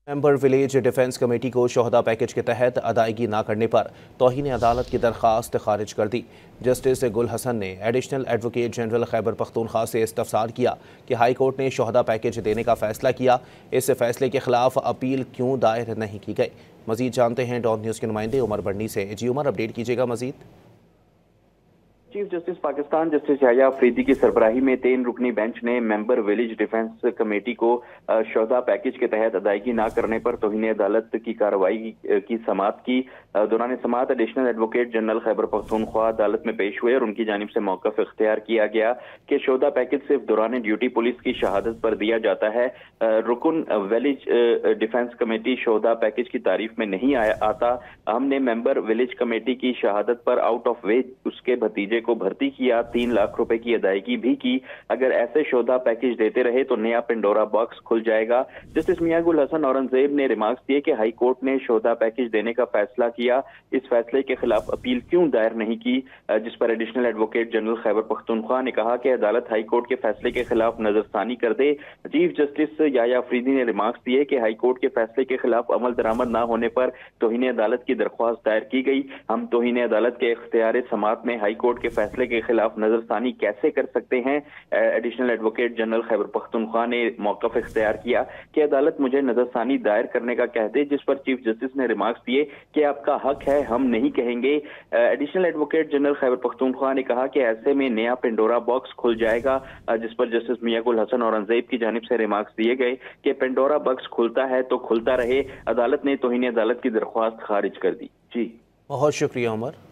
Member village defence committee को शोहदा package के तहत अदायगी न करने पर तौहीन अदालत की दरख्वास्त खारिज कर दी। जस्टिस गुल हसन ने additional advocate general Khyber Pakhtunkhwa से इस्तफसार किया कि हाई कोर्ट ने शोहदा पैकेज देने का फैसला किया, इस फैसले के खिलाफ अपील क्यों दायर नहीं की गई। मजीद जानते हैं डॉन न्यूज़ के नुमाइंदे उमर बर्नी से। जी उमर, अपडेट कीजिएगा Majeed. Chief justice Pakistan justice Yahya Afridi की सरबराही में 3 रुकनी बेंच ने मेंबर विलेज डिफेंस कमेटी को शोहदा पैकेज के तहत अदायगी न करने पर तौहीन अदालत की कार्रवाई की समाअत की। दौरान समाअत additional advocate general Khyber Pakhtunkhwa अदालत में पेश हुए और उनकी जानिब से मौक़िफ़ इख्तियार किया गया कि शोहदा पैकेज सिर्फ दौरान ड्यूटी पुलिस की शहादत पर दिया जाता है। रुकन विलेज डिफेंस कमेटी शोहदा पैकेज की तारीफ में नहीं आता। हमने मेंबर विलेज कमेटी की शहादत पर आउट ऑफ वेज उसके भतीजे को भर्ती किया, 3 लाख रुपए की अदायगी भी की। अगर ऐसे शोहदा पैकेज देते रहे तो नया पेंडोरा बॉक्स खुल जाएगा। जस्टिस मियां गुल हसन औरंगजेब ने रिमार्क्स दिए कि हाई कोर्ट ने शोहदा पैकेज देने का फैसला किया, इस फैसले के खिलाफ अपील क्यों दायर नहीं की, जिस पर additional advocate general Khyber Pakhtunkhwa ने कहा कि अदालत हाई कोर्ट के फैसले के खिलाफ नजरसानी कर दे। चीफ जस्टिस याह्या अफरीदी ने रिमार्क्स दिए कि हाई कोर्ट के फैसले के खिलाफ अमल दरामद न होने पर तौहीन अदालत की दरख्वास्त दायर की गई। हम तौहीन अदालत के इख्तियार समाअत में हाई कोर्ट के फैसले के खिलाफ नजरसानी कैसे कर सकते हैं। Additional advocate general Khyber Pakhtunkhwa ने मौक़िफ़ इख्तियार किया कि अदालत मुझे नजरसानी दायर करने का कह दे, जिस पर चीफ जस्टिस ने रिमार्क्स दिए कि आपका हक है, हम नहीं कहेंगे। Additional advocate general Khyber Pakhtunkhwa ने कहा कि ऐसे में नया पेंडोरा बॉक्स खुल जाएगा, जिस पर जस्टिस मियां गुल हसन औरंगजेब की जानिब से रिमार्क्स दिए गए कि पेंडोरा बॉक्स खुलता है तो खुलता रहे। अदालत ने तौहीन अदालत की दरख्वास्त खारिज कर दी। जी बहुत शुक्रिया उमर।